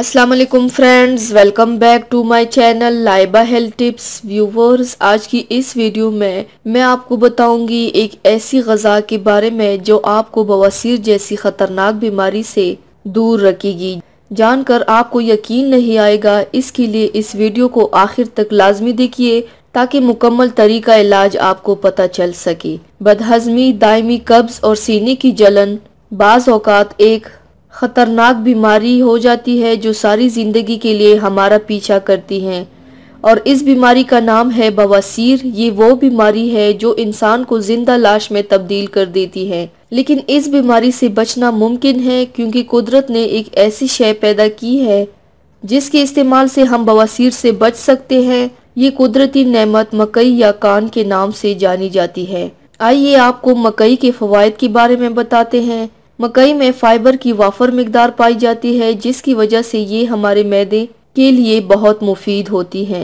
अस्सलाम वालेकुम friends, welcome back to my channel Laiba health tips. Viewers, आज की इस वीडियो में मैं आपको बताऊंगी एक ऐसी ग़ज़ा के बारे में जो आपको बवासीर जैसी ख़तरनाक बीमारी से दूर रखेगी। जानकर आपको यकीन नहीं आएगा, इसके लिए इस वीडियो को आखिर तक लाजमी देखिए ताकि मुकम्मल तरीका इलाज आपको पता चल सके। बदहज़मी, दायमी कब्ज़ और सीने की जलन बाज़ औक़ात एक ख़तरनाक बीमारी हो जाती है जो सारी ज़िंदगी के लिए हमारा पीछा करती है और इस बीमारी का नाम है बवासीर। ये वो बीमारी है जो इंसान को जिंदा लाश में तब्दील कर देती है, लेकिन इस बीमारी से बचना मुमकिन है क्योंकि कुदरत ने एक ऐसी शय पैदा की है जिसके इस्तेमाल से हम बवासीर से बच सकते हैं। ये कुदरती नेमत मकई या कान के नाम से जानी जाती है। आइए आपको मकई के फ़वाइद के बारे में बताते हैं। मकई में फाइबर की वाफर मिकदार पाई जाती है जिसकी वजह से ये हमारे मैदे के लिए बहुत मुफीद होती है।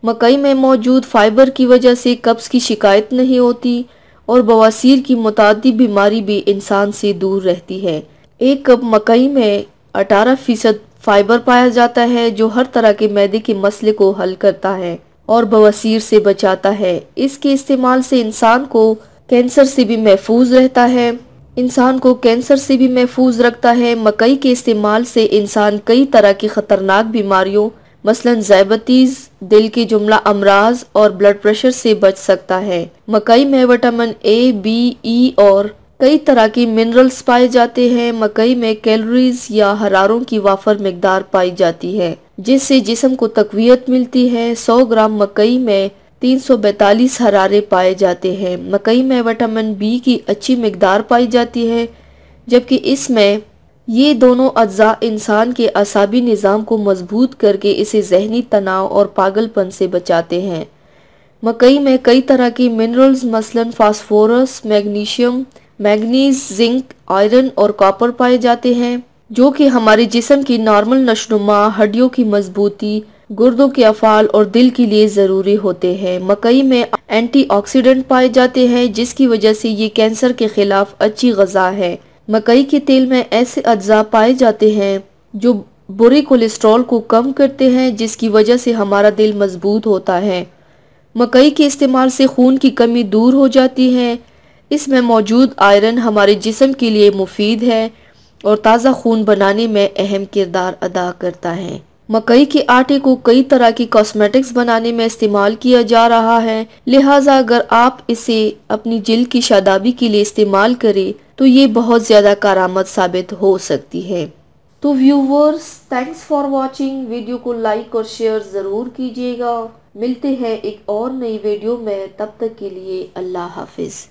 मकई में मौजूद फाइबर की वजह से कब्ज़ की शिकायत नहीं होती और बवासीर की मुतादी बीमारी भी इंसान से दूर रहती है। एक कप मकई में 18% फाइबर पाया जाता है जो हर तरह के मैदे के मसले को हल करता है और बवासीर से बचाता है। इसके इस्तेमाल से इंसान को कैंसर से भी महफूज रहता है, इंसान को कैंसर से भी महफूज रखता है। मकई के इस्तेमाल से इंसान कई तरह की ख़तरनाक बीमारियों मसलन ज़ायबतीज़, दिल के जुमला अमराज और ब्लड प्रेशर से बच सकता है। मकई में विटामिन ए, बी, ई और कई तरह की मिनरल्स पाए जाते हैं। मकई में कैलोरीज या हरारों की वाफर मिकदार पाई जाती है जिससे जिस्म को तक़वियत मिलती है। 100 ग्राम मकई में 342 हरारे पाए जाते हैं। मकई में विटामिन बी की अच्छी मिकदार पाई जाती है जबकि इसमें ये दोनों अज्जा इंसान के असाबी निज़ाम को मजबूत करके इसे जहनी तनाव और पागलपन से बचाते हैं। मकई में कई तरह की मिनरल्स मसलन phosphorus, magnesium, manganese, zinc, iron और कॉपर पाए जाते हैं जो कि हमारे जिस्म की नॉर्मल नशोनुमा, हड्डियों की मजबूती, गुर्दों के अफाल और दिल के लिए ज़रूरी होते हैं। मकई में एंटीऑक्सीडेंट पाए जाते हैं जिसकी वजह से ये कैंसर के खिलाफ अच्छी ग़ज़ा है। मकई के तेल में ऐसे अज्जा पाए जाते हैं जो बुरे कोलेस्ट्रॉल को कम करते हैं जिसकी वजह से हमारा दिल मजबूत होता है। मकई के इस्तेमाल से खून की कमी दूर हो जाती है। इसमें मौजूद आयरन हमारे जिस्म के लिए मुफीद है और ताज़ा खून बनाने में अहम किरदार अदा करता है। मकई के आटे को कई तरह की कॉस्मेटिक्स बनाने में इस्तेमाल किया जा रहा है, लिहाजा अगर आप इसे अपनी जिल्द की शादाबी के लिए इस्तेमाल करें तो ये बहुत ज़्यादा कारआमद साबित हो सकती है। तो viewers, thanks for watching. Video को लाइक और शेयर ज़रूर कीजिएगा। मिलते हैं एक और नई वीडियो में, तब तक के लिए अल्लाह हाफिज़।